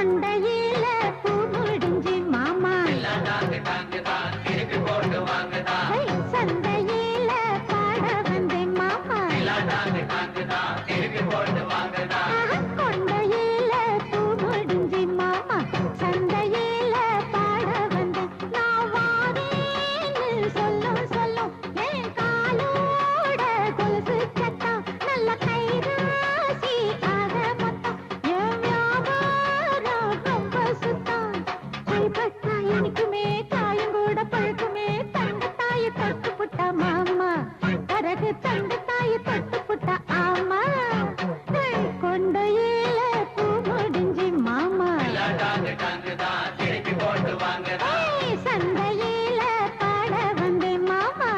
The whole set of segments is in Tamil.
கொண்டையில பூ முடிஞ்சு மாமா சந்தையில பாட வந்தேன் மாமா கொண்டையில பூ முடிஞ்சு மாமா சந்தையில பாட வந்தேன் நான் வாரேன்னு சொல்லும் சொல்லும் என் காலோட கொலுசு சத்தம் நல்ல கைராசி ஆக மொத்தம் என் வியாபாரம் ரொம்ப சுத்தம் கைப்பட்டா எனக்குமே காயம் கூட பழுக்குமே தங்க தாயை தொட்டு புட்டா மாமா பிறகு தங்க தாயை தொட்டு புட்டா ஆமா கொண்டையில பூ முடிஞ்சு மாமா சந்தையில பாட வந்தேன் மாமா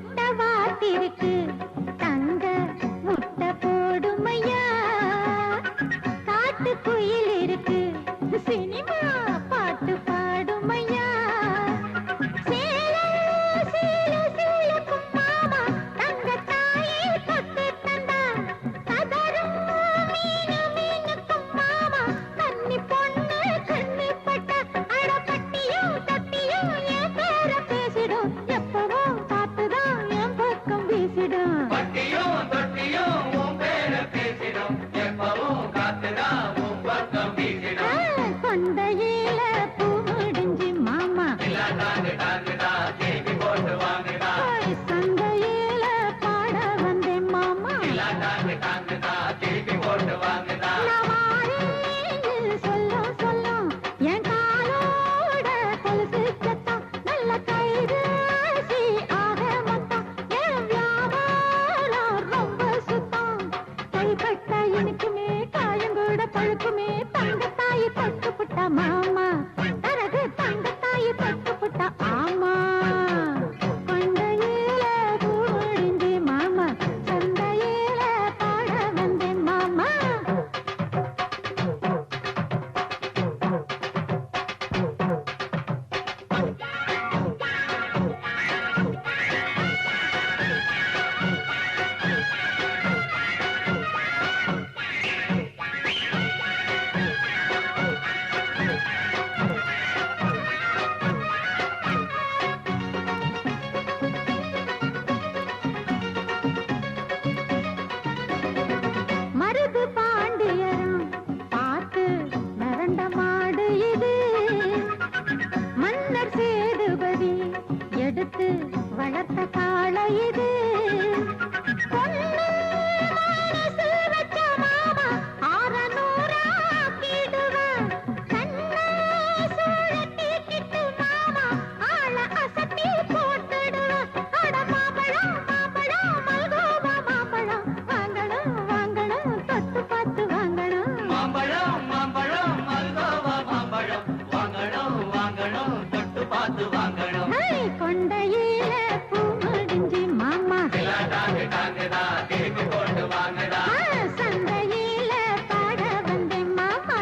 குட்டவாத்திருக்கு தங்க முட்டை போடுமையா காட்டு குயில் இருக்கு சினிமா பாட்டு பாடுமையா சேல சேல சேலக்கும் மாமா தங்க தாயை தொட்டு தந்தா கதரும் மீனு மீனுக்கும் மாமா கன்னி பொண்ணு கண்ணு பட்ட அடப்பட்டியும் தட்டியும் என் பேர பேசிடும் எப்பவும் பார்த்துதான் என் பக்கம் வீசிடும் கொண்டையில பூ முடிஞ்சு மாமா சந்தையில பாட வந்தேன் மாமா நான் வாரேன்னு சொல்லும் சொல்லும் என் காலோட கொலுசு சத்தம் நல்ல கைராசி ஆக மொத்தம் என் வியாபாரம் ரொம்ப சுத்தம் கைப்பட்ட எனக்குமே காயம் கூட பழுக்குமே தங்க தாயை தொட்டு புட்டா மாமா பிறகு தங்க தாயை தொட்டு புட்டா ஆமா கொண்டையில பூ முடிஞ்சு மாமா சந்தையில பாட வந்தேன் மாமா மருது பாண்டியரும் பார்த்து நரண்ட மாடு இது மன்னர் சேதுபதி எடுத்து வளர்த்த காளை இது பொண்ணு மனசு வச்ச மாமா 600 ஆக்கிடுவேன் கண்ணை சுழட்டிக்கிட்டு மாமா ஆளை அசத்தி போட்டுடுவேன் அட மாம்பழம் மாம்பழம் மல்கோவா மாம்பழம் வாங்கணும் வாங்கணும் தொட்டு பார்த்து வாங்கணும் கொண்டையில பூ முடிஞ்சு மாமா சந்தையில பாட வந்தேன் மாமா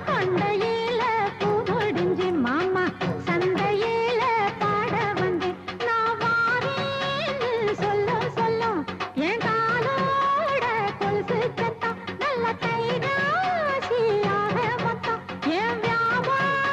கொண்டையில பூ முடிஞ்சு மாமா சந்தையில பாட வந்தேன் நான் வாரேன்னு சொல்லும் சொல்லும் என் காலோட கொலுசு சத்தம் நல்ல கைராசி ஆக மொத்தம் என் வியாபாரம்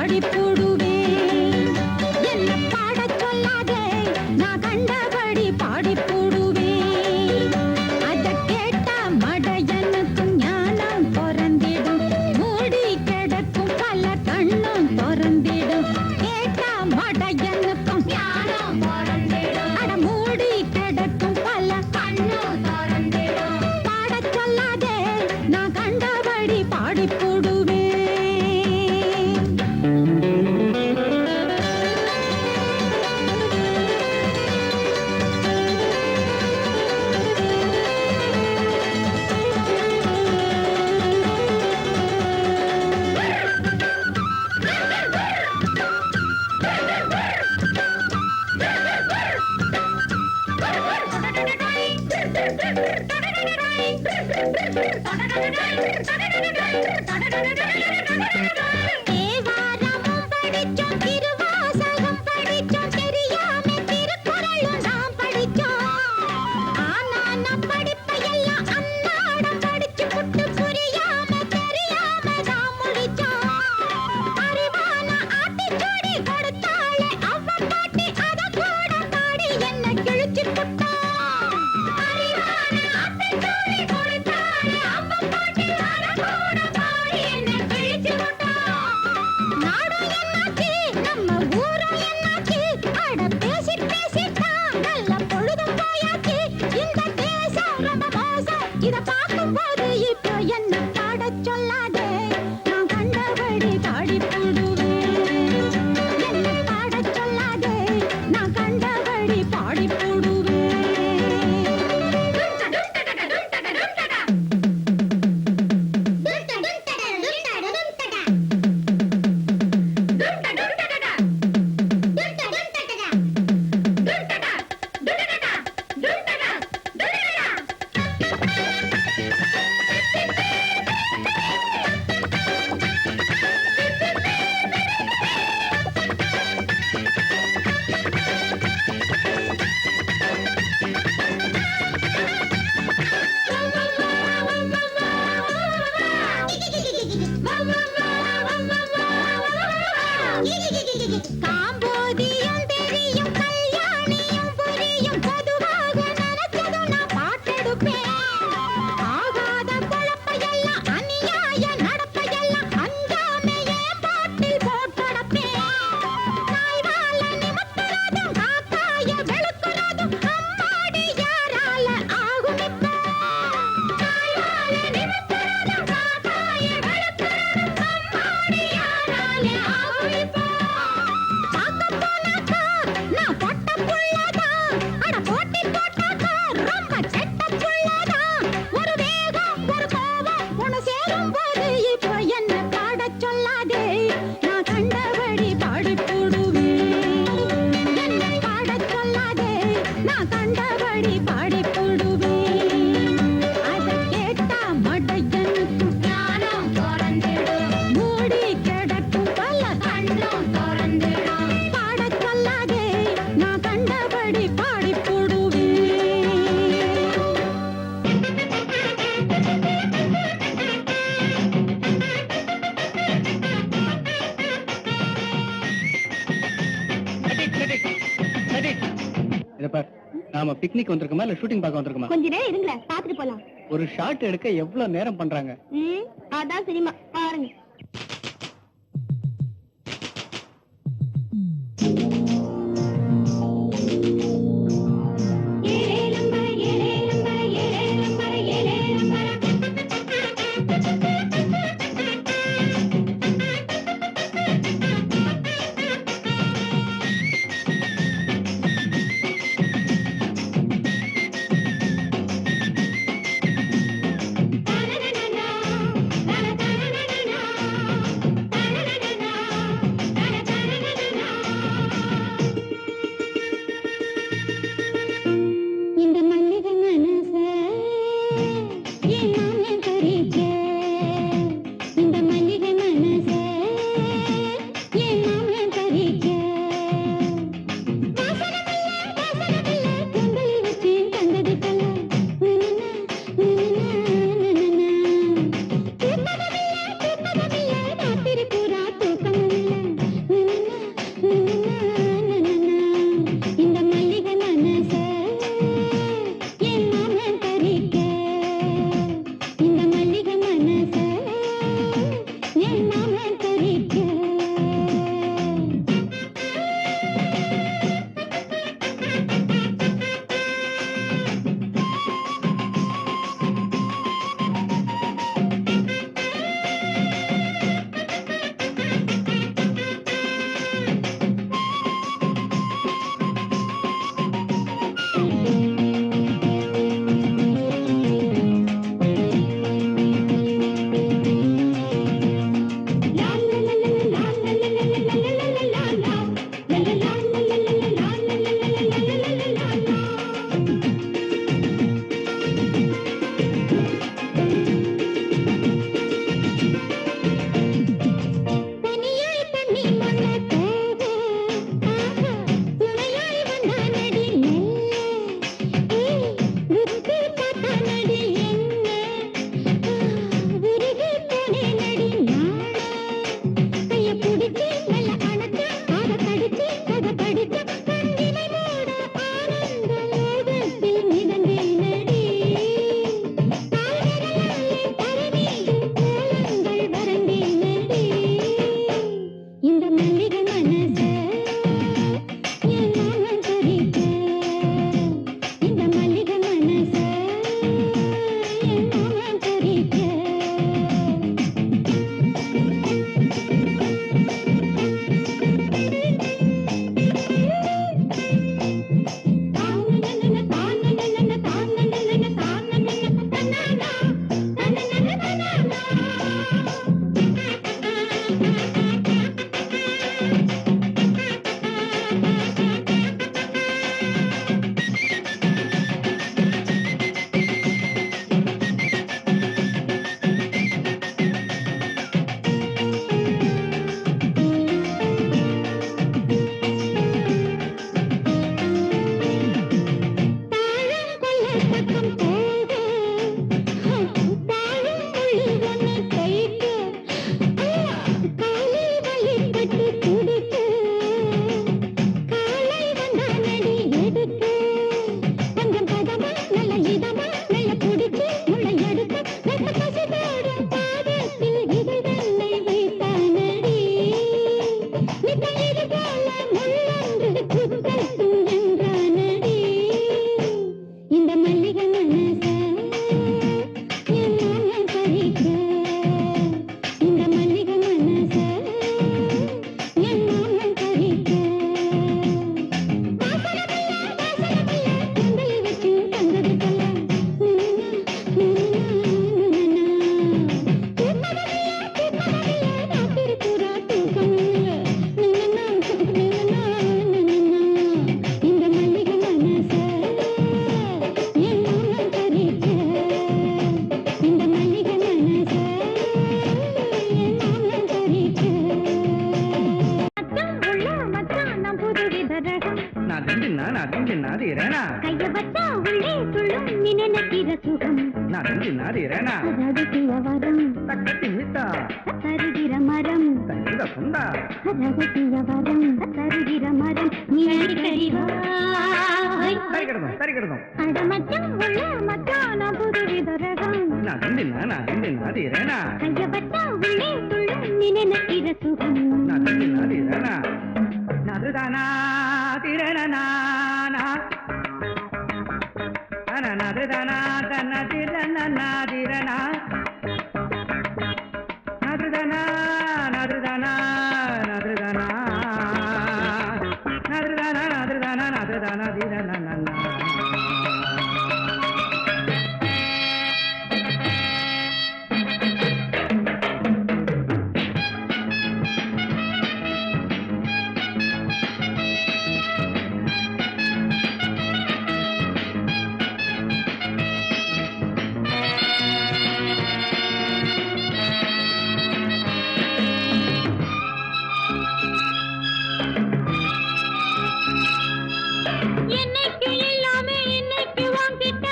பாடி போடுவேன். என்ன பாடச் சொல்லாதே, நான் கண்டபடி பாடி போடுவேன். அதைக் கேட்ட மடையனுக்கும் ஞானம் பொறந்திடும், மூடி கிடக்கும் பல கண்ணும் பொறந்திடும். கேட்ட மடையனுக்கும் ஞானம் பொறந்திடும், அட மூடி கிடக்கும் பல கண்ணும் பொறந்திடும். பாடச் சொல்லாதே, நான் கண்டபடி பாடி போடுவேன். தேவாரமும் படிச்சோம், திருவாசகம் படிச்சோம், தெரியாம திருக்குறளும் நாம் படிச்சோம். ஆனா நம் படிப்பையெல்லாம் அன்னாடம் படிச்சு புட்டு புரியாம தெரியாம நாம் முடிச்சோம். அறிவான ஆத்திச்சூடி கொடுத்தாளே அவ பாட்டி, அத கூட பாடி என்ன கிழிச்சு புட்டோம். அறிவான ஆத்திச்சூடி கொடுத்தாளே அவ பாட்டி, அத கூட பாடி என்ன கிழிச்சு புட்டோம். நாடும் என்னாச்சு, நம்ம ஊரும் என்னாச்சு, அட பேசி பேசித்தான் நல்ல பொழுதும் போயாச்சு. இந்த தேசம் ரொம்ப மோசம், இத பார்க்கும்போது இப்போ என்ன பாடச் சொல்லாதே, நான் கண்டபடி பாடி போடுவேன். என்ன பாடச் சொல்லாதே, நான் கண்டபடி பாடி போடுவேன். காம்போதியும் தெரியும், கல்யாணியும் புரியும், பொதுவாக நினைச்சதும் நான் பாட்டெடுப்பேன். ஆகாத குழப்பையெல்லாம், அநியாய நடப்பையெல்லாம் அஞ்சாம என் பாட்டில் போட்டடப்பேன். நாய்வால நிமித்துறதும், காக்காய வெளுக்குறதும், அம்மாடி யாரால ஆகும் இப்போ? நாய்வால நிமித்துறதும், காக்காய வெளுக்குறதும், அம்மாடி யாரால ஆகும் இப்போ? பார்க்கப் போனாக்கா நான் பொட்ட புள்ளதான், அட போட்டி போட்டாக்கா ரொம்ப செட்ட புள்ளதான். ஒரு வேகம் ஒரு கோபம் ஒண்ணு சேரும் போது இப்போ என்ன பாடச் சொல்லாதே, நான் கண்டபடி பாடி போடுவேன். என்ன பாடச் சொல்லாதே, நான் கண்டபடி பாடி போடுவேன். அதைக் கேட்டா மடையனுக்கும் ஞானம் பொறந்திடும், மூடி கிடக்கும் பல கண்ணும் பொறந்திடும். பாடச் சொல்லாதே, நான் கண்டபடி பாடி போடுவேன். இத பார், நாம பிக்னிக் வந்திருக்கோமா இல்ல ஷூட்டிங் பார்க்க வந்திருக்கோமா? கொஞ்ச நேரம் இருங்களேன், பாத்துட்டு போலாம். ஒரு ஷாட் எடுக்க எவ்வளவு நேரம் பண்றாங்க? அதான் சினிமா, பாருங்க. நாதிரேனா கைய வச்சா உள்ளே துள்ளும் நீ நினைக்கிற சுகம் நாதிரேனா ரகசிய வரம் தக்கத்தி மித்தா தருகிற மரம் தங்கித சுந்தா ரகசிய வரம் தருகிற மரம் நீ அடிக்கடி வா சரிகிடதும் அட மச்சான் உள்ள மச்சான் நான் புதுவித ரகம் நாதிரேனா கைய வச்சா உள்ளே துள்ளும் நீ நினைக்கிற சுகம் நாதிரேனா நதுதானா திரணனா நதுதானா தன்ன திரணனா திரணா நதுதானா நதுதானா நதுதானா நதுதானா நதுதானா நதுதானா திரணனா என்னைக்கு எல்லாமே என்னைக்கு வாங்கிட்ட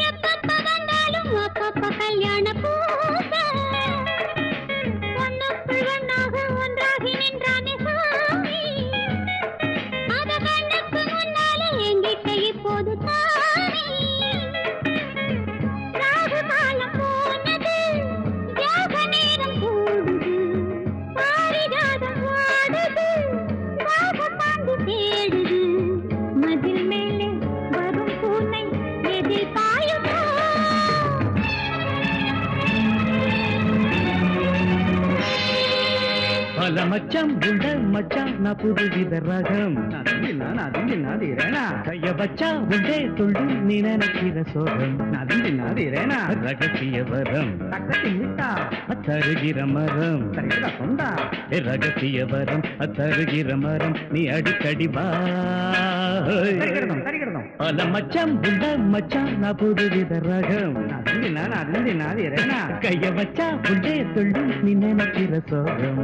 எப்பப்ப வந்தாலும் அப்பப்ப கல்யாண பூச ஒன்னுக்குள் ஒன்னாக ஒன்றாகி நின்றானே சாமி அத கண்ணுக்கு முன்னாலே எங்கிட்ட இப்போது தானே ராகு காலம் போனது யாக நேரம் கூடுது பாரிஜாதம் வாடுது பாண்டு தேடுது மதில் மேலே வரும் பூனை எதில் பாயுமோ பல மச்சான் உள்ள மச்சான் நான் புதுவித ரகம் நாதிரேனா கைய வச்சா உள்ளே துள்ளும் நீ நினைக்கிற சோகம் நாதிரேனா ரகசிய வரம் தக்கத்தி மித்தா தருகிற மரம் தங்கித சுந்தா ரகசிய வரம் தருகிற மரம் நீ அடிக்கடி வா சரிகிடதும் பல மச்சான் உள்ள மச்சான் நான் புதுவித ரகம் நாதிரேனா கைய வச்சா உள்ளே துள்ளும் நீ நினைக்கிற சோகம்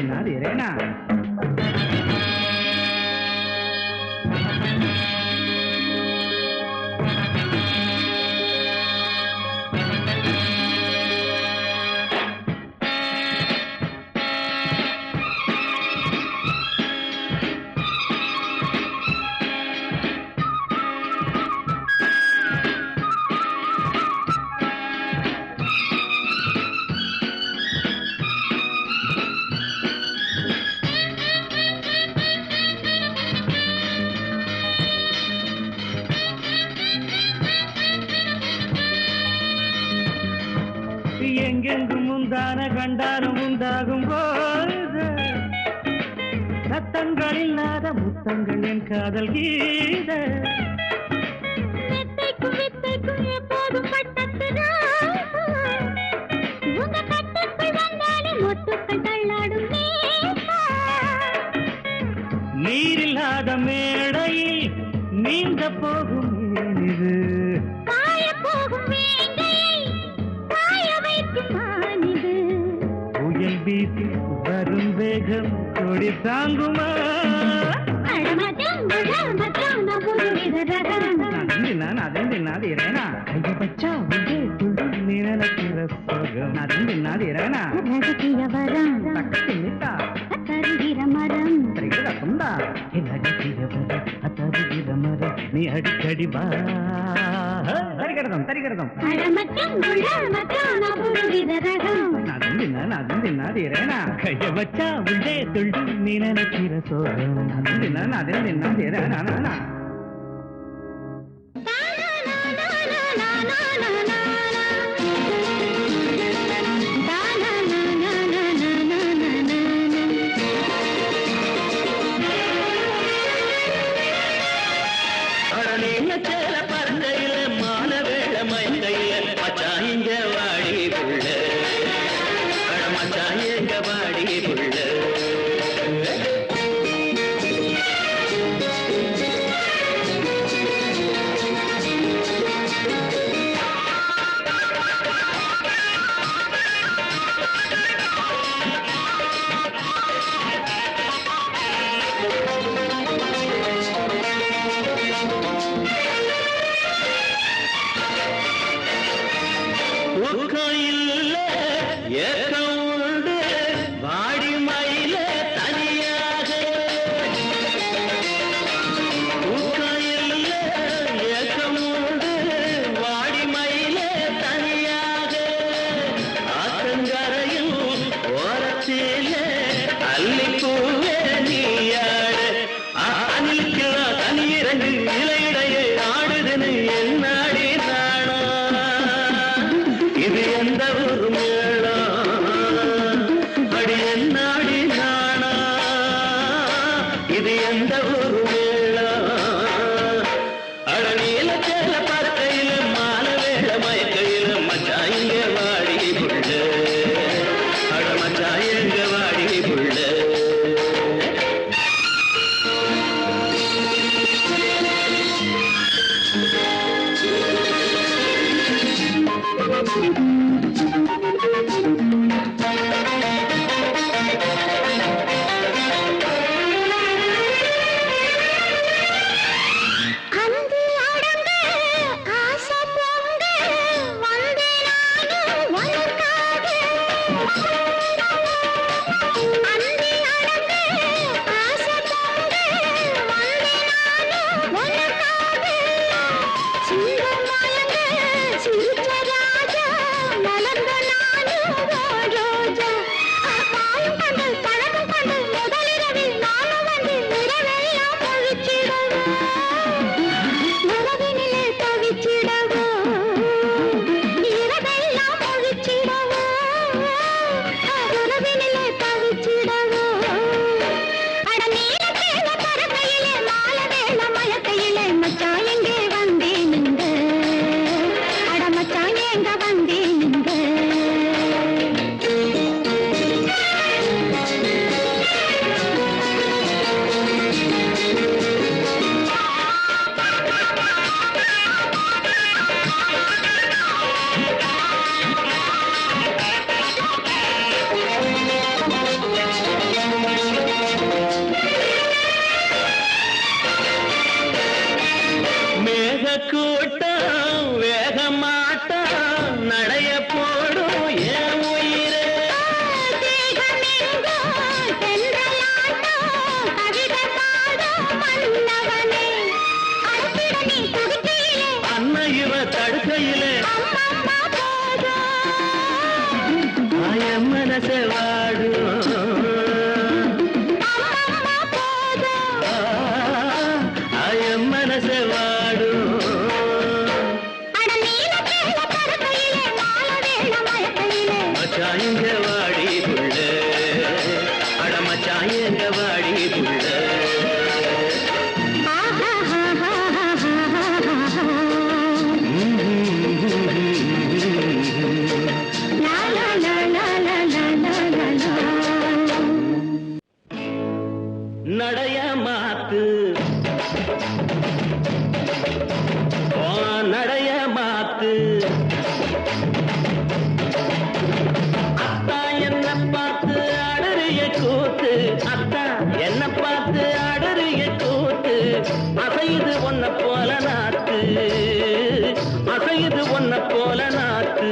நாதிரேனா எங்கெங்கும் முந்தான கண்டாலும் உண்டாகும் போது சத்தங்கள் இல்லாத முத்தங்கள் என் காதல் கீத மெத்தைக்கும் வித்தைக்கும் எப்போதும் பட்டத்து உங்க கட்டுக்குள் வந்தாலே மொட்டுக்கள் தள்ளாடும் நீரில்லாத மேடையில் நீந்த போகும் இது பாய போகும் வேங்கையை பாய வைக்கும் மானிது புயல் வீசி வரும் வேகம் கொடி தாங்குமா அடமச்சான் மச்சான் நான் புதுவித ரகம் நாதிரேனா கைய வச்சா உள்ளே துள்ளும் நீ நினைக்கிற சோகம் நாதிரேனா ரகசிய வரம் தக்கத்தி மித்தா தருகிற மரம் தங்கித சுந்தா ரகசிய வரம் தருகிற மரம் நீ அடிக்கடி வா சரிகிடதும் அடமச்சான் மச்சான் நான் புதுவித ரகம் நாதிரேனா கைய வச்சா உள்ளே துள்ளும் நீ நினைக்கிற சோகம் நாதிரேனா மனசே வாடும் என் மனசே வாடும் மச்சான் எங்க வாடி புள்ள அட மச்சான் எங்க வாடி புள்ள நடைய மாத்து நடைய மாத்து அத்தா என்ன பார்த்து ஆடறிய கூத்து அத்தா என்ன பார்த்து ஆடறிய கூத்து அசையுது ஒன்ன போல நாத்து அசையுது ஒன்ன போல நாத்து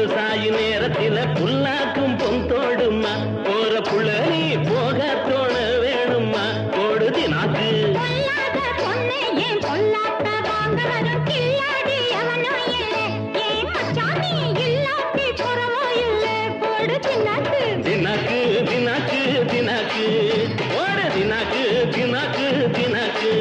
சாயி நேரத்தில புல்லாக்கும் பொந்தோடுமா போற புள்ள நீ போக தோண வேணுமா போடுதி நாக்கு தினாக்கு தினாக்கு தினாக்கு ஓட தினாக்கு தினாக்கு தினாக்கு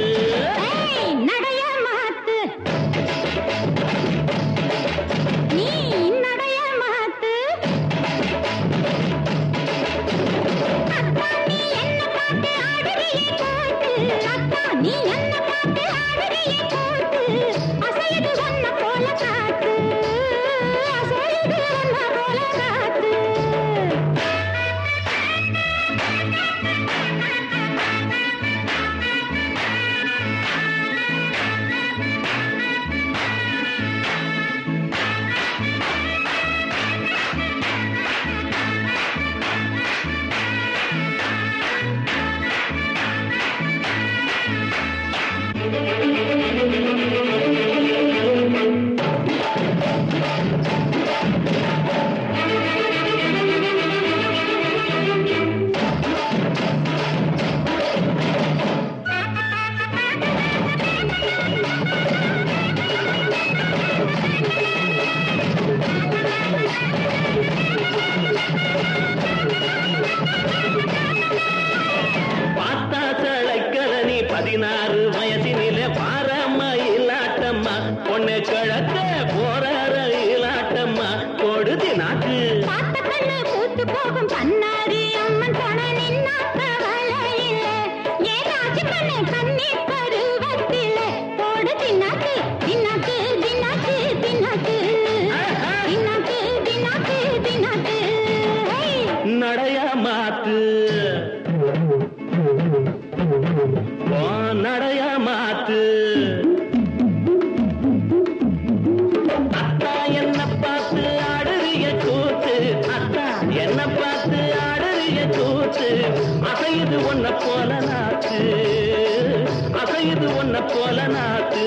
அசையுது ஒன்ன போல நாத்து அசையுது ஒன்ன போல நாத்து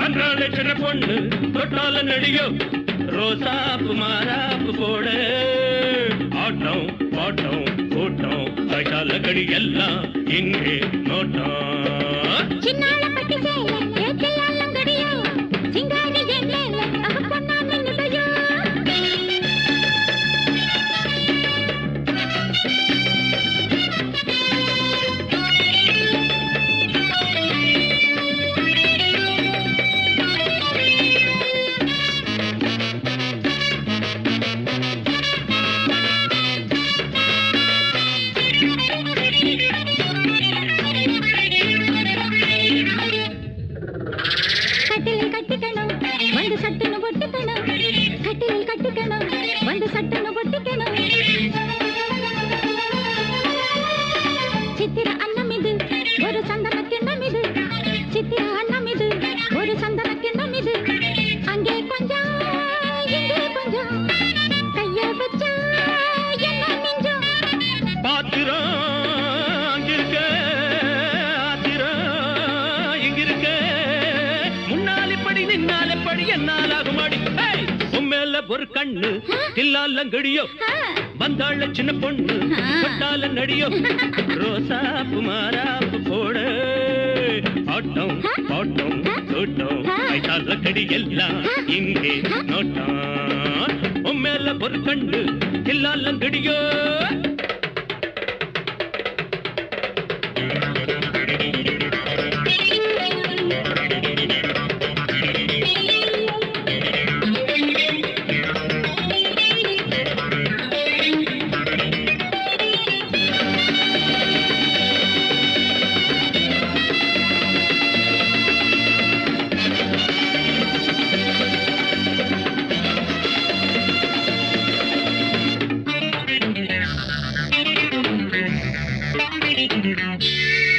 அன்றாட சின்ன பொண்ணு தொட்டால நடியோ ரோசாப்பு மாறாப்பு போட ஆட்டம் பாட்டம் கூட்டம் கைட்டால கடி எல்லாம் இங்கே நோட்டம் சின்னால பட்டி சேல ஏத்தையாலம் கடியோ சிங்காரி ஏலேல அகப்பண்ணா நின்னுடையோ சித்திர அன்னம் இது ஒரு சந்தன கிண்ணம் இது சித்திர அன்னம் இது ஒரு சந்தன கிண்ணம் இது அங்கே கொஞ்சம் இங்கே கொஞ்சம் கைய வச்சா என்ன மிஞ்சம் பாத்திரம் அங்கிருக்க ஆத்திரம் இங்கிருக்க முன்னாலே படி நின்னாலே படி என்னால் ஆகுமாடி உண்மையில ஒரு கண்ணு தில்லாலங்கடியோ வந்தாள சின்ன பொண்ணு தொட்டால நடியோ ரோசாப்பு மாறாப்பு போட ஆட்டம் பாட்டம் கூட்டம் கைட்டால கடி எல்லாம் இங்கே நோட்டம் உண்மையில ஒரு கண்ணு தில்லாலங்கடியோ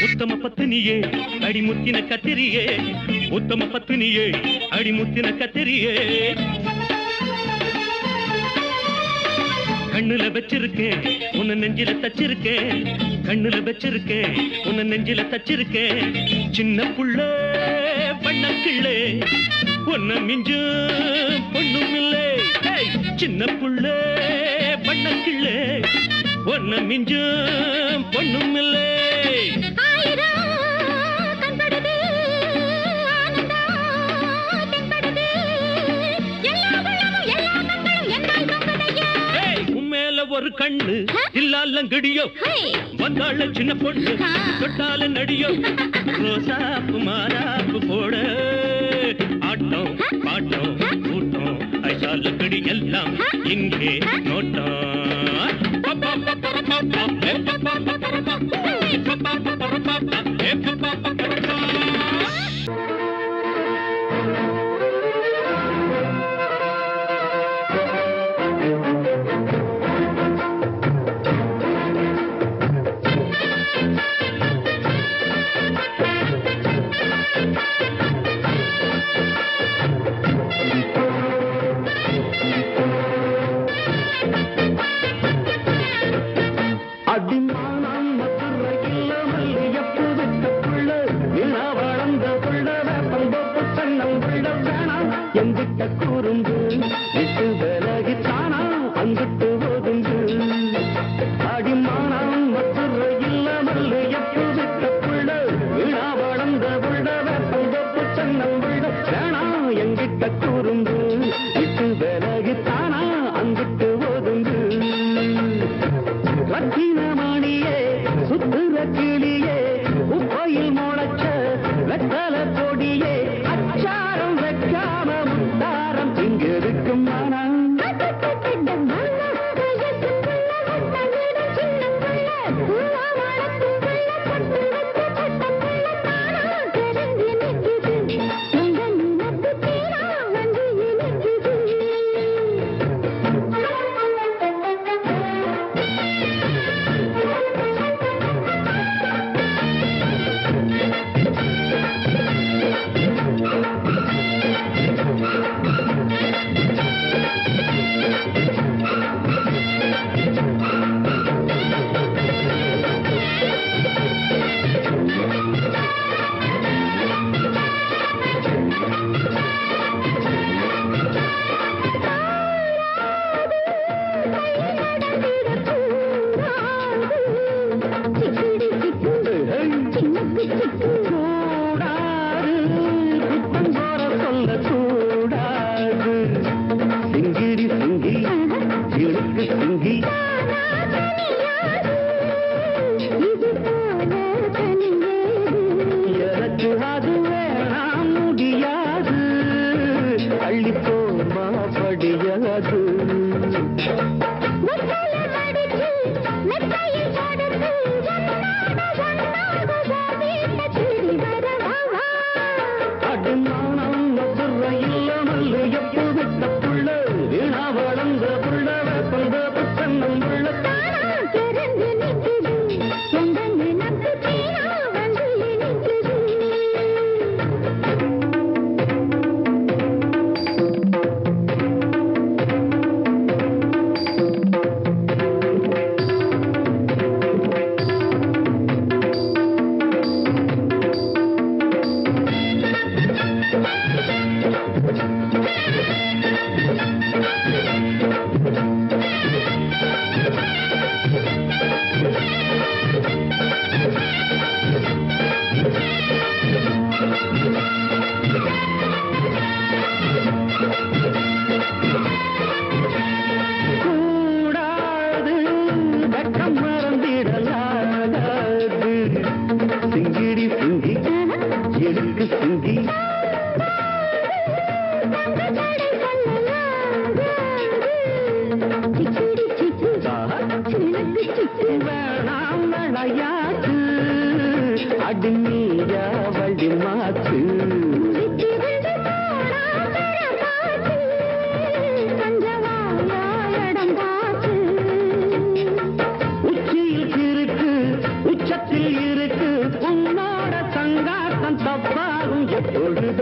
உத்தம பத்தினியே அடிமுத்தின கத்திரியே உத்தம பத்தினியே அடிமுத்தின கத்திரியே கண்ணுல வச்சிருக்கேன் உன்ன நெஞ்சில தச்சிருக்கேன் கண்ணுல வச்சிருக்கேன் உன்ன நெஞ்சில தச்சிருக்கேன் சின்ன புள்ள பண்ணக்கிள்ளே உன்ன மிஞ்சு பொண்ணும் இல்லை சின்ன புள்ள பண்ணக்கிள்ளே உன்ன மிஞ்சு பொண்ணும் இல்லை ஒரு கண்ணு இல்லாலங்கடியோ வந்தாள சின்ன பொண்ணு தொட்டால நடியோ ரோசாப்பு மாறாப்பு போட ஆட்டம் பாட்டம் கூட்டம் ஐசால கடி எல்லாம் இங்கே நோட்டம்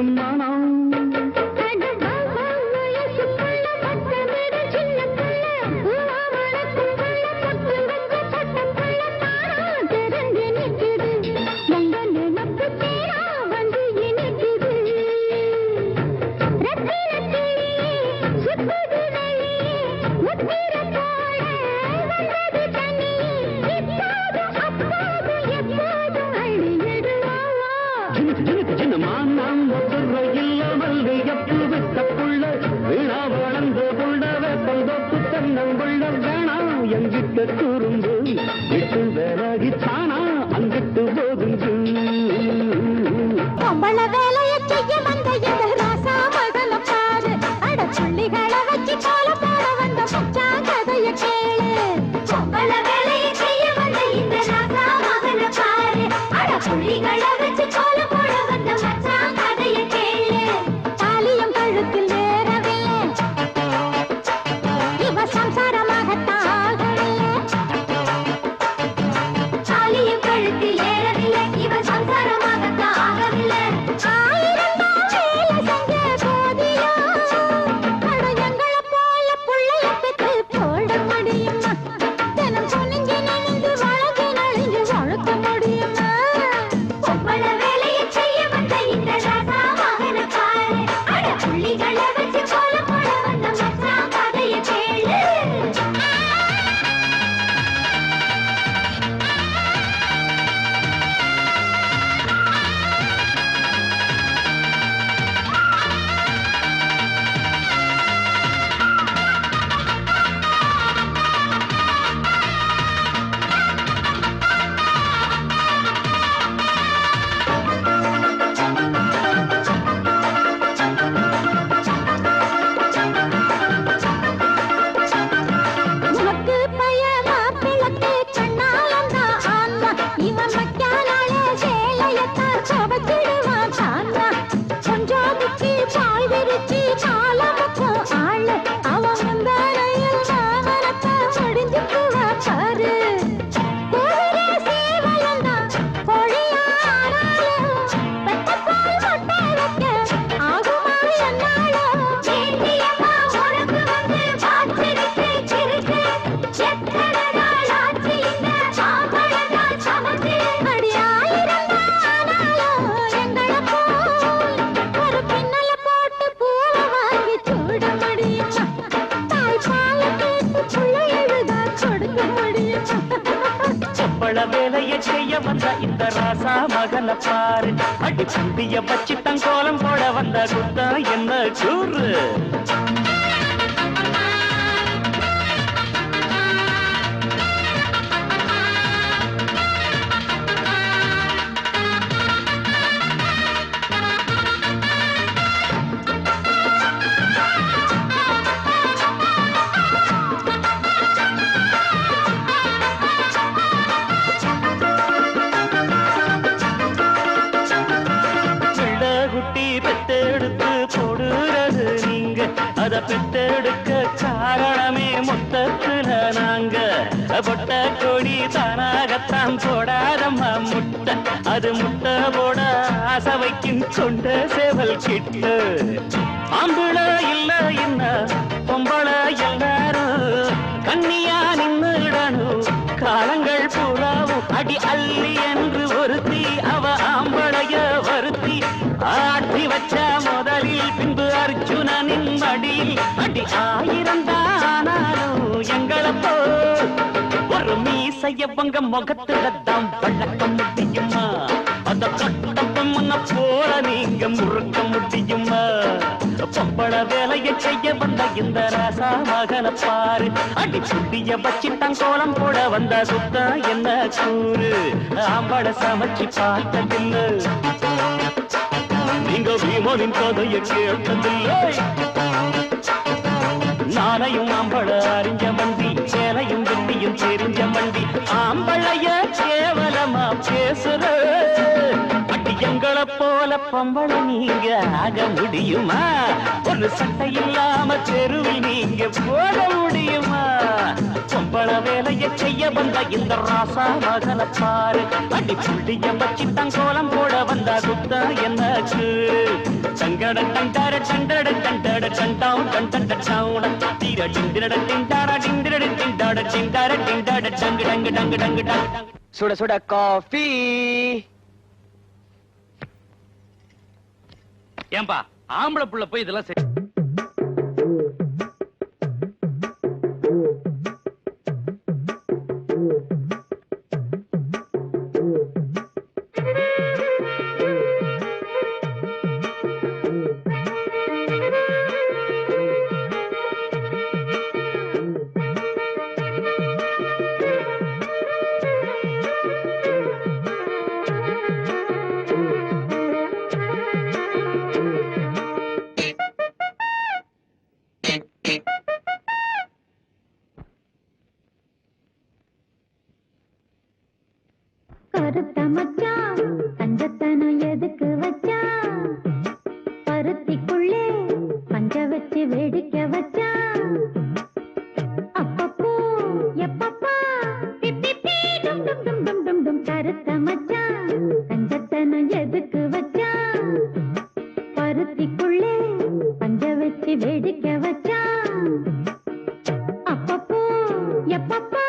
பிடிக்கும் மனம் குறும்பு விட்டு வேலாகி தானா அங்கிட்டு போகுது பொம்பள வேலையை செய்ய வந்த இந்த ராசா மகன பாரு அட புள்ளிகளை வச்சு போல போட வந்த மச்சான் கதைய கேளு பொம்பள வேலையை செய்ய வந்த இந்த ராசா மகன பாரு அட புள்ளிகளை வச்சு போல போட வந்த மச்சான் கதைய கேளு தாலியம் கழுத்தில் ஏறவில்லை இவ சம்சாரமாகத்தான் வேலையை செய்ய வந்த இந்த ராசா மகன பாரு அடி புண்டிய வச்சு தங்கோலம் போட வந்த குத்தா என்ன கூறு அத பெத்தெடுக்க காரணமே மொத்தத்துல நாங்க பொட்ட கொடி தானாகத்தான் போடாதம்மா முட்டை அது முட்டை போட ஆசை வைக்கும் கொண்ட சேவல் கிட்ட ஆம்பள இல்ல என்ன பொம்பள எல்லாரும் கண்ணியா நின்னுடணும் காலங்கள் பூராவும் அடி அள்ளி என்று ஒருத்தி அவ ஆம்பளைய வருத்தி ஆட்டி வச்ச முதலில் பின்பு அர்ஜுனனின் மடியில் அடி 1000 தானாலும் எங்களப்போ ஒரு மீசைய பங்க முகத்துல தான் வழக்க முடியுமா அத கட்டப்ப முன்ன போல நீங்க முறுக்க முடியுமா பொம்பள வேலையை செய்ய வந்த இந்த ராசா மகன பாரு அடி புண்டிய வச்சு தங்கோலம் போட வந்த சுத்தா என்ன கூறு ஆம்பள சமைச்சு பார்த்ததில்லை நீங்க பீமனின் கதையை கேட்டதில்லை நானையும் ஆம்பள அறிஞ்ச மண்டி சேலையும் வெட்டியும் தெரிஞ்ச மண்டி ஆம்பளைய கேவலமா பேசுற அடி எங்களை போல போல பொம்பளை நீங்க ஆக முடியுமா? ஒரு சட்டை இல்லாம தெருவில் நீங்க போக முடியுமா? பொம்பளை வேலையை செய்ய வந்த இந்த ராசா மகனை பாரு, அடி புள்ளிய வச்சு தங்கோலம் போட வந்தா குத்தா என்னாச்சு? டங்கட டண்டட டண்டட டண்டட டண்டாம் டண்டட டவுன தீர டிண்டட டிண்டாட டிண்டட டிண்டாட டிண்டாட டிண்டாட டங்கு டங்கு டங்கு டங்கு டங்கு. சுட சுட காஃபி. ஏன்பா ஆம்பளை புள்ள போய் இதெல்லாம் செய். கருத்த மச்சான் தங்கத்தனம் எதுக்கு வச்சான்? பருத்திக்குள்ளே பஞ்ச வச்சு வேடிக்கை வச்சான். அப்பப்போ எப்பப்பா பிப்பி டும் டும் டும் டும் டும் டும். கருத்த மச்சான் தங்கத்தனம் எதுக்கு வச்சான்? பருத்திக்குள்ளே பஞ்ச வச்சு வேடிக்கை வச்சான். அப்பப்போ எப்பப்பா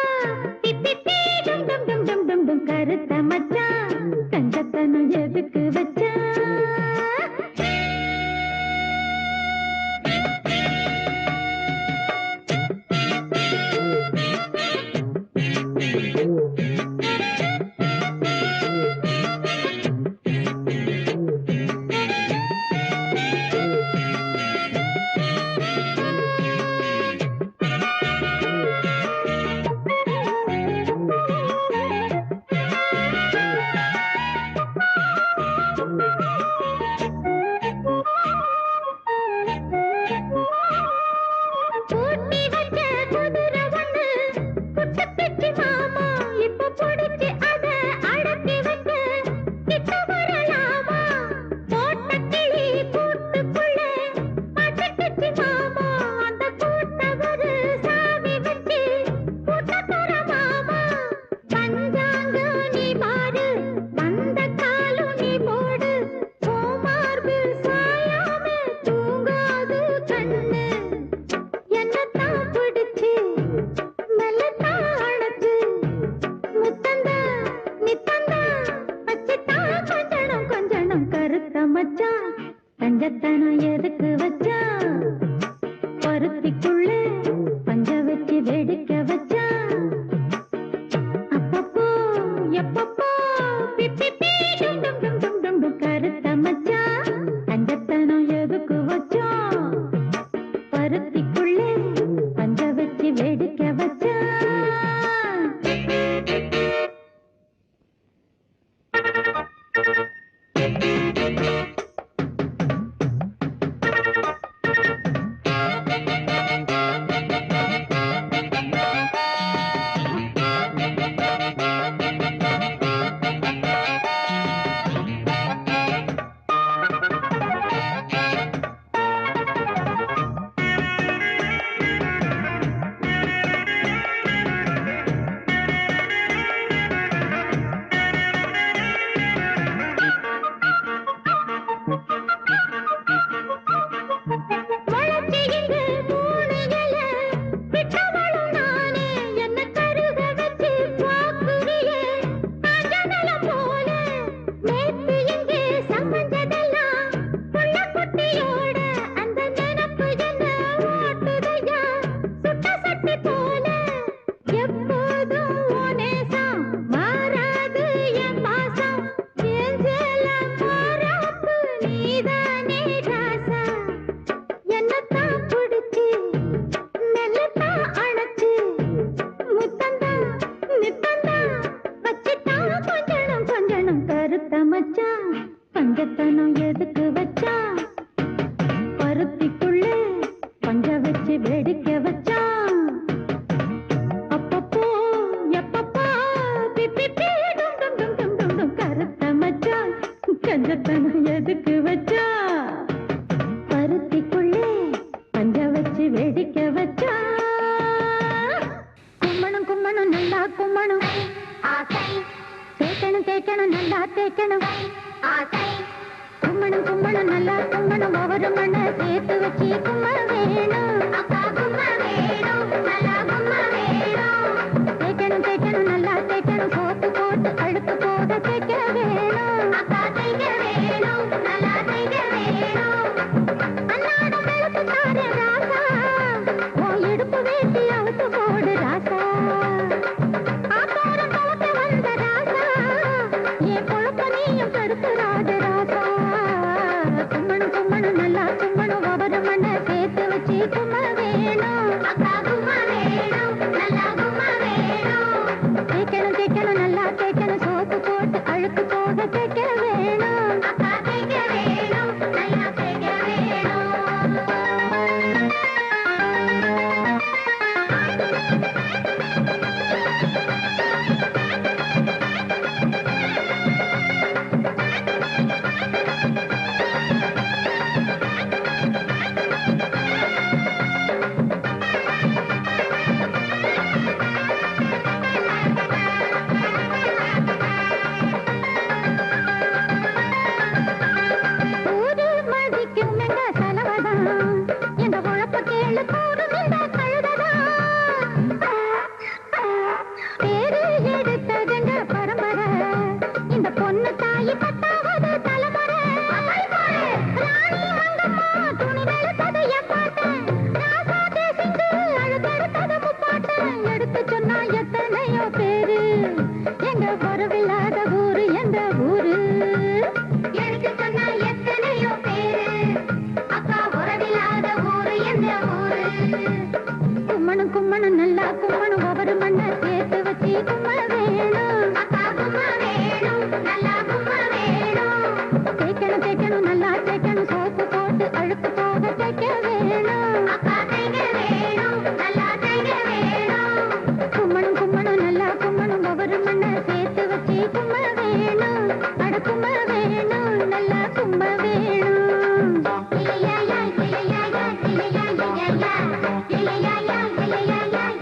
பிப்பி டும் டும் டும் டும் டும் டும். கருத்த மச்சான் தங்கத்தனம் எதுக்கு வச்சான்? பூட்டி வச்ச குதிரை ஒண்ணு குட்டி பிச்சி மாமா இப்ப பிடிச்சு அத அடக்கி வச்சு கிட்ட வரலாமா? போட்ட கிளி கூட்டுக்குள்ள மாட்டிக்கிச்சு மாமா, அந்த கூட்டவரு சாவி வச்சு கூட்ட தர மாமா. பஞ்சாங்க நீ பாரு, வந்த காலும் நீ போடு, கோமார்பு சாயாம தூங்காது கண்ணு. என்னத்தான் பிடிச்சு மெல்லத்தான் அணைச்சு முத்தந்தா நித்தந்தா வச்சுத்தான் கொஞ்சணும் கொஞ்சணும். கருத்த மச்சான் தங்கத்தனம் எதுக்கு வச்சான்? பருத்திக்குள்ளே பஞ்ச வச்சு வேடிக்கை வச்சான். அப்பப்போ எப்பப்போ பிப்பி டும் டும் டும் டும் டும் டும். கருத்த மச்சான் தங்கத்தனம் எதுக்கு வச்சான்? பருத்திக்குள்ளே பஞ்ச வச்சு வேடிக்கை வச்சான். வளர்ச்சி இங்கு மூணு இலை, விட்டவளும் நானே, என்ன கருக வச்சு பார்க்குறியே காஞ்சனலம் போல. நேத்து இங்கே சமைஞ்சதெல்லாம் புள்ள குட்டியோட, அந்த நினப்பு என்ன ஓட்டுதையா சுட்ட சட்டி போல. எப்போதும் உன் நேசம் மாறாது என் பாசம், என் ஜெலம் மாறாப்பு நீதானே ராசா. என்னத்தான் பிடிச்சு மெல்லத்தான் அணைச்சு முத்தந்தா நித்தந்தா வச்சுத்தான் கொஞ்சணும் கொஞ்சணும். கருத்த மச்சான் பஞ்சத்தனம் எதுக்கு வச்சான்? பருத்திக்குள்ளே பஞ்ச வச்சு வேடிக்கை வச்சான். அப்பப்போ எப்பப்போ பிப்பி டும் டும் டும் டும் டும் டும். கருத்த மச்சான் கஞ்சத்தனம் எதுக்கு நல்லா தேய்க்கணும் கும்மணும் கும்மணும் நல்லா கும்மணும் ஒவ்வொரு மண்ணை சேர்த்து வச்சு கும்ம வேணும் தேய்க்கணும் தேய்க்கணும் நல்லா தேய்க்கணும் சோத்து போட்டு அழுக்கு போட தேய்க்க வேணும் அன்னாடம் வெளுத்து தாரே ராசா ஓ இடுப்பு வேட்டி அவுத்து போடு ராசா ஆத்தாரம் கலக்க வந்த ராசா என் பொழப்ப நீயும் கருத்துறாத ராசா கும்மணும் கும்மணும் நல்லா கும்மணும் ஒவ்வொரு மண்ணை சேர்த்து வச்சு கும்ம வேணும் தேய்க்கணும் தேய்க்கணும் நல்லா தேய்க்கணும் சோப்பு போட்டு அழுக்கு போக தேய்க்க வேணும் ஊரு மதிக்கும் எங்க செலவதான் எங்க உழப்ப கேளு கூறும் இந்த கழுததான் பேரு எடுத்ததுங்க பரம்பரை இந்த பொண்ணு தாயி பத்தாவது தலைமுறை ராணி மங்கம்மா துணி வெளுத்தது என் பாட்டு ராசா தேசிங்கு அழுதெடுத்தது முப்பாட்டு எடுத்து சொன்னா எத்தனையோ பேரு எங்க வரவில்லாத ஊரு எந்த ஊரு எடுத்து சொன்னா எத்தனையோ பேரு அக்கா வரவில்லாத ஊரு எந்த ஊரு கும்மணும் கும்மணும் நல்லா கும்மணும் ஒவ்வொரு மண்ணை சேர்த்து வச்சு கும்ம வேணும் நல்லா கும்ம வேணும் தேய்க்கணும் தேய்க்கணும் நல்லா தேய்க்கணும் சோப்பு போட்டு அழுக்கு போக தேய்க்க வேணும் நல்லா தேய்க்க வேணும் கும்மணும் கும்மணும் நல்லா கும்மணும் ஒவ்வொரு மண்ணை சேர்த்து வச்சு கும்ம வேணும் அட கும்ம வேணும் நல்லா கும்ம வேணும் இலையாயா இலையாயா இலையாயா இலையாயா இலையாயா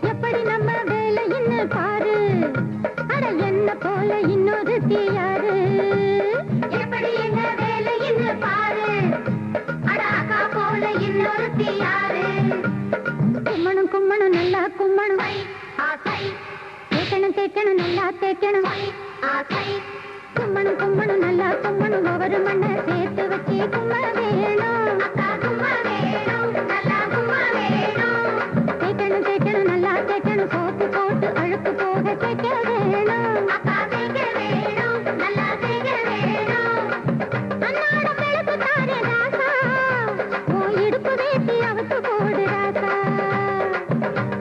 எப்படி நம்ம வேலைன்னு பாரு அட என்ன போல இன்னொரு தீயாரு எப்படி என்ன வேலைன்னு பாரு அட அக்கா போல இன்னொரு தீயாரு கும்மணும் கும்மணும் நல்லா கும்மணும் தேய்க்கணும் தேய்க்கணும் நல்லா தேய்க்கணும் கும்மணும் கும்மணும் நல்லா கும்மணும் ஒவ்வொரு மண்ணை சேர்த்து வச்சு கும்ம வேணும் நல்லா கும்ம வேணும் தேய்க்கணும் தேய்க்கணும் நல்லா தேய்க்கணும் சோப்பு போட்டு அழுக்கு போக தேய்க்க வேணும் நல்லா தேய்க்க வேணும் அன்னாடம் வெளுத்து தாரே ராசா ஓ இடுப்பு வேட்டி அவுத்து போடு ராசா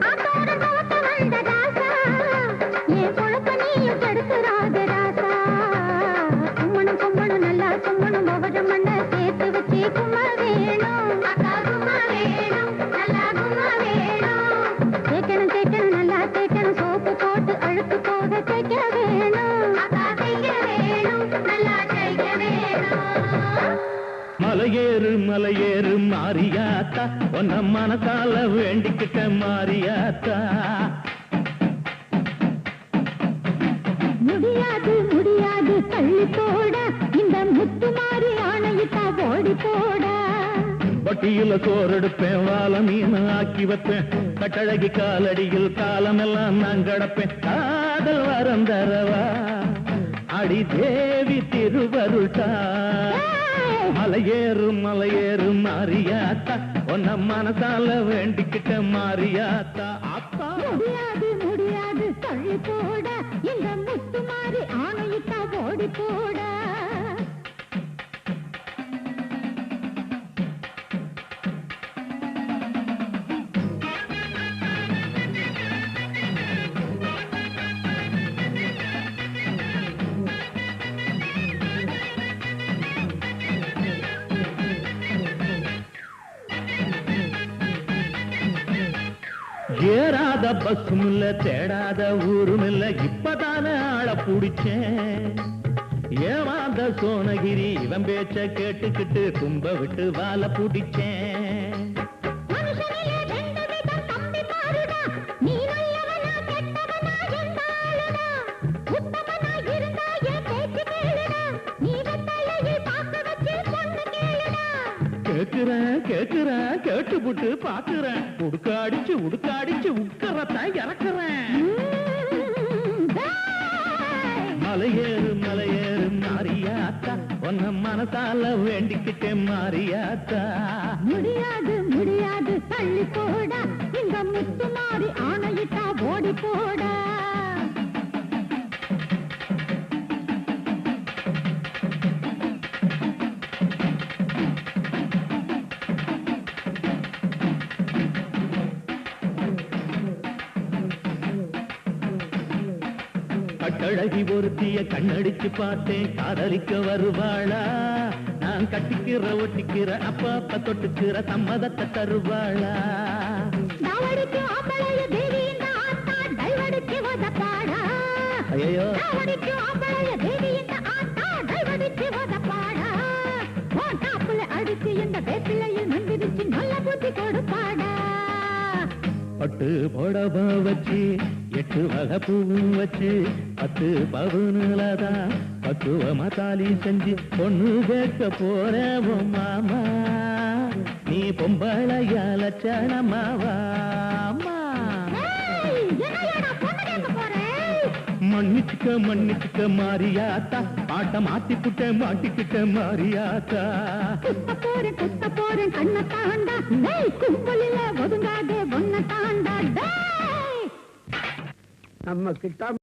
ஆத்தாரம் கலக்க வந்த ராசா என் பொழப்ப நீயும் கெடுத்துறாத ராசா கும்மணும் கும்மணும் நல்லா கும்மணும் ஒவ்வொரு மண்ணை சேர்த்து வச்சு கும்ம வேணும் நல்லா கும்ம வேணும் தேய்க்கணும் தேய்க்கணும் நல்லா தேய்க்கணும் சோப்பு போட்டு அழுக்கு போக தேய்க்க வேணும் நல்லா தேய்க்க வேணும் மலையேறு மலையேறு மாரியாத்தா உன்ன மனசால வேண்டிக்கிட்ட மாரியாத்தா முடியாது முடியாது தள்ளி போட இந்த முத்துமாரி ஆணையிட்டா ஓடி போட வட்டியில சோறெடுப்பேன் வாழ மீன் ஆக்கி வைப்பேன் கட்டழகி காலடியில் காலமெல்லாம் நான் கடப்பேன் காதல் வரம் தரவா அடி தேவி திருவருள்தா மலையேறும் மலையேறும் மாரியாத்தா உன்ன மனசால வேண்டிக்கிட்ட மாரியாத்தா அப்பா முடியாது முடியாது தள்ளி ஓடி போட இந்த முத்து மாறி ஆணையிட்டா ஓடி போட ஏறாத பஸ்ஸும் இல்ல தேடாத ஊரும் இல்ல இப்பதானே ஆள புடிச்சேன் ஏமாந்த சோனகிரி இவன் பேச்ச கேட்டுக்கிட்டு தும்ப விட்டு வாழ புடிச்சேன் கேக்குறேன் கேட்டு புட்டு பாக்குறேன் உடுக்காடிச்சு உட்கறத்தான் இறக்குறேன் மலையேறு மாரியாத்தா உன்ன மனசால வேண்டிக்கிட்டேன் மாரியாத்தா முடியாது தள்ளி போட இந்த முத்து மாறி ஆணையிட்டா ஓடி போட கட்டழகி ஒருத்திய கண்ணடிச்சு பார்த்தேன் காதலிக்க வருவாளா நான் கட்டிக்கிற ஒட்டிக்கிற அப்பா தொட்டுக்கிற சம்மதத்தை தருவாளா ஐயோ அடிச்சு இந்த வேப்பிலையில் மந்திரிச்சு நல்ல புத்தி கொடுப்பாடா பட்டு புடவை வச்சு 8 வகை பூவும் வச்சு 10 பவுனுலதான் பக்குவமா தாலி செஞ்சு பொண்ணு கேட்க போறேன் மாமா நீ பொம்பளையா லட்சணமாவா மன்னிச்சுக்க மாரியாத்தா பாட்ட மாட்டிக்கிட்ட மாரியாத்தா குத்த போறேன் கண்ண தாண்டா கும்பலில ஒதுங்காதே ஒன்ன தாண்டா நம்ம கிட்ட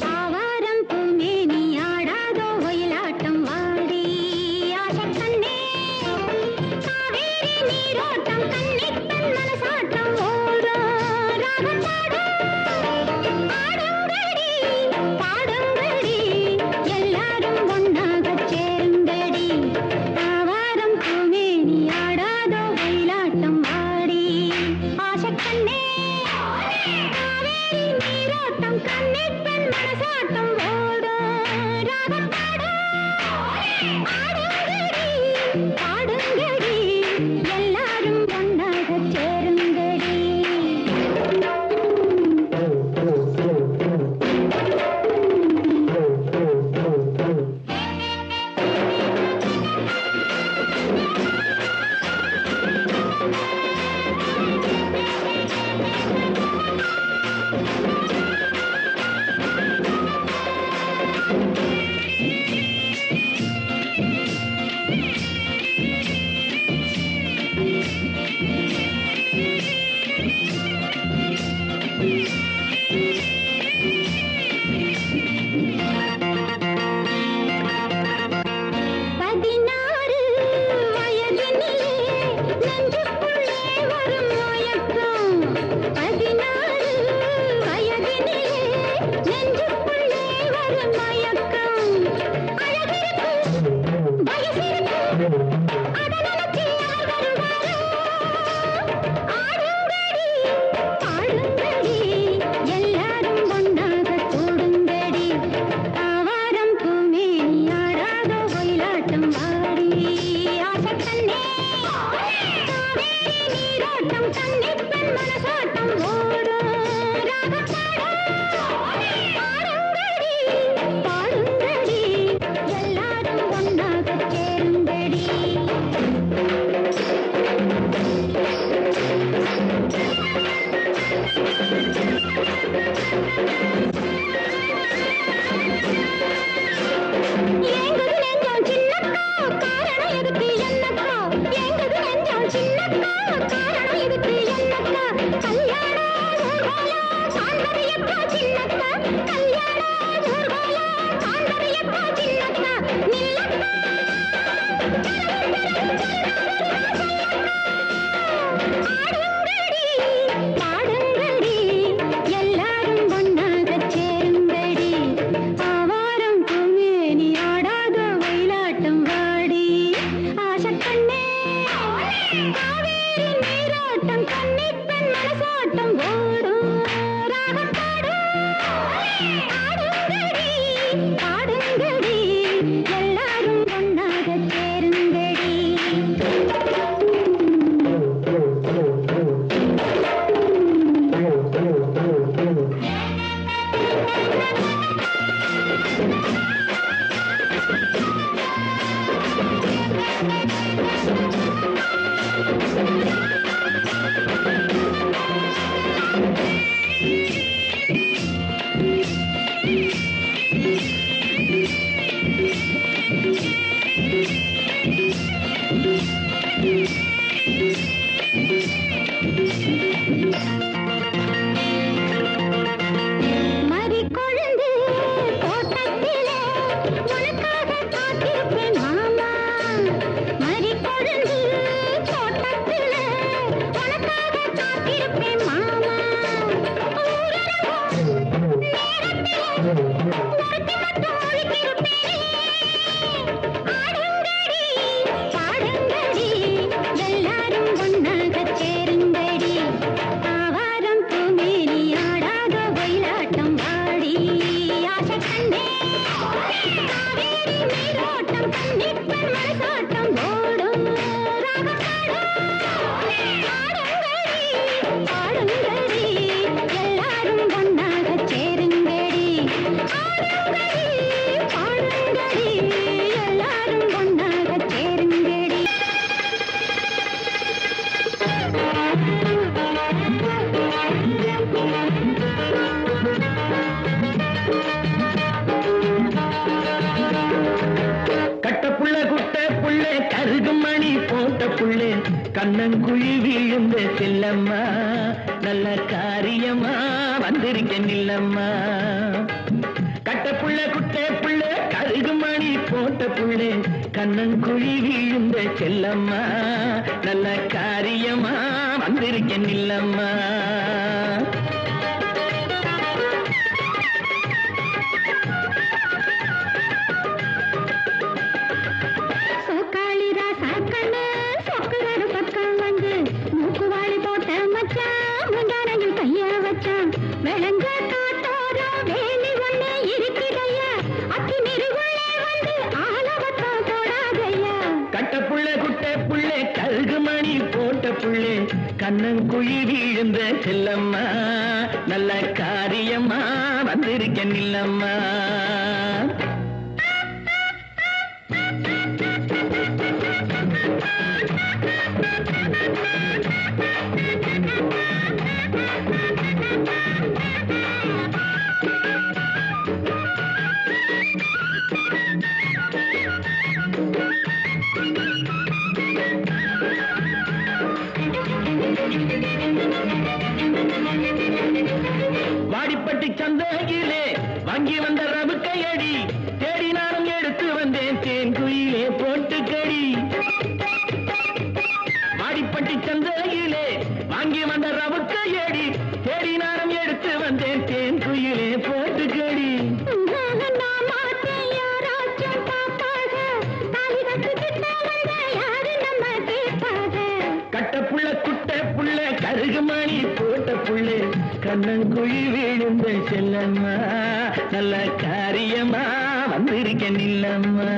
ஆவாரம் பூமேனி ஆடாதோ ஒயிலாட்டம் வாடி ஆசக்கண்ணே எப்போ சின்னத்தா கல்யாண ஊர்வலம் காண்பது எப்போ சின்னத்தா நில்லத்தா ஆடுங்கடி பாடுங்கடி எல்லாரும் ஒன்னாக சேருங்கடி ஆவாரம் பூமேனி ஆடாத ஒயிலாட்டம் வாடி ஆசக்கண்ணே காவேரி நீராட்டம் கன்னிப்பெண் மனசாட்டம் ஓடும் ராகப்பாடு ஆடுங்கடி பாடுங்கடி எல்லாரும் ஒன்னாக சேருங்கடி மறி கொழுந்து தோட்டத்திலே உனக்காக காத்திருப்பேன் மாமா மறி கொழுந்து தோட்டத்திலே உனக்காக காத்திருப்பேன் மாமா ஊரடங்கும் நேரத்திலே ஒருத்தி மட்டும் ஒழித்திருப்பேனே ஆடுங்கடி பாடுங்கடி எல்லாரும் ஒன்னாக சேருங்கடி ஆவாரம் பூமேனி ஆடாத ஒயிலாட்டம் வாடி ஆசைக்கண்ணே காவேரி நீரோட்டம் கன்னிப்பெண் மனசாட்டம் ஓடும் ராகப்பாடு ஆடுங்கடி பாடுங்கடி எல்லாரும் ஒன்னாக சேருங்கடி ஆடுங்கடி பாடுங்கடி எல்லாரும் ஒன்னாக சேருங்கடி கட்ட புள்ள குட்ட புள்ளே கருகு மணி போட்ட புள்ளே கண்ணங்குழி விழுந்த செல்லம்மா நல்ல காரியமா வந்திருக்க நில்லம்மா கட்ட புள்ள குட்ட புள்ளே கருகு மணி போட்ட புள்ளே கண்ணங்குழி விழுந்த செல்லம்மா நல்ல காரியமா வந்திருக்க நில்லம்மா சோக்காளிரா சாக்கண்ணு சொக்குறாரு பக்கம் வந்து மூக்குவாளி போட்ட மச்சான் முந்தானையில் கைய வச்சான் விளங்க காட்டோரோ வேலி ஒண்ணு இருக்குதையா அத்தி நெருகுள்ளே வந்து ஆலவட்டம் போடாதையா கட்ட புள்ள குட்ட புள்ளே கருகு மணி போட்ட புள்ளே கண்ணங்குழி விழுந்த செல்லம்மா நல்ல காரியமா வந்திருக்க நில்லம்மா வாடிப்பட்டி சந்தையிலே வாங்கி வந்த ரவு கையடி தேடி நானும் எடுத்து வந்தேன் தேன் குயிலே போட்டு கடி வாடிப்பட்டி சந்தையிலே வாங்கி வந்த ரவு கையடி தேடி நானும் எடுத்து வந்தேன் தேன் குயிலே போட்டு கடி கட்ட புள்ள குட்ட புள்ள கருகு மணி போட்ட புள்ளே கண்ணங்குழி விழுந்த செல்லம்மா நல்ல காரியமா வந்திருக்க நில்லம்மா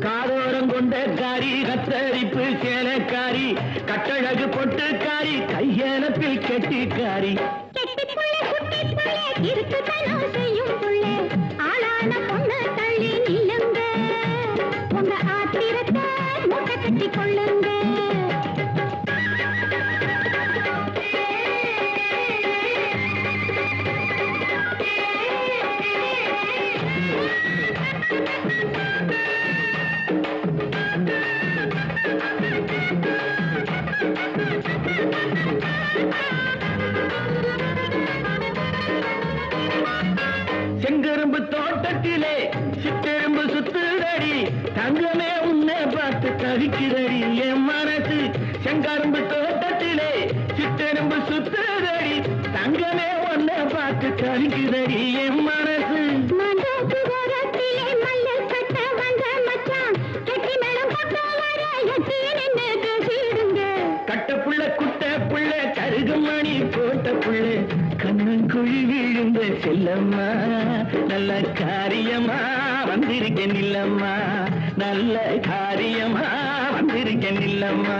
காதோரம் கொண்ட காரி கத்தரிப்பு சேலக்காரி காரி கட்டழகு பொட்டுக்காரி கையெனப்பில் கெட்டிக்காரி கெட்டிப்புள்ள குட்டிப்புள்ள இருக்குதனம் செய்யும் புள்ள ஆளான பொண்ணு தள்ளி நில்லுங்க உங்க ஆத்திரத்தை மூட்டை கட்டி கொள்ளுங்க செங்கரும்பு தோட்டத்திலே சித்தெரும்பு சுத்துதடி தங்கமே உன்னை பார்த்து தவிக்குதடி என் மனசு செங்கரும்பு தோட்டத்திலே சித்தெரும்பு சுத்துதடி தங்கமே உன்னை பார்த்து தவிக்குதடி என் மனசு கட்டப்புள்ள குட்ட புள்ள கருகுமணி போட்ட புள்ள கண்ணங்குழி விழுந்த செல்லம்மா நல்ல காரியமா வந்திருக்கேன் இல்லம்மா நல்ல காரியமா வந்திருக்கேன் இல்லம்மா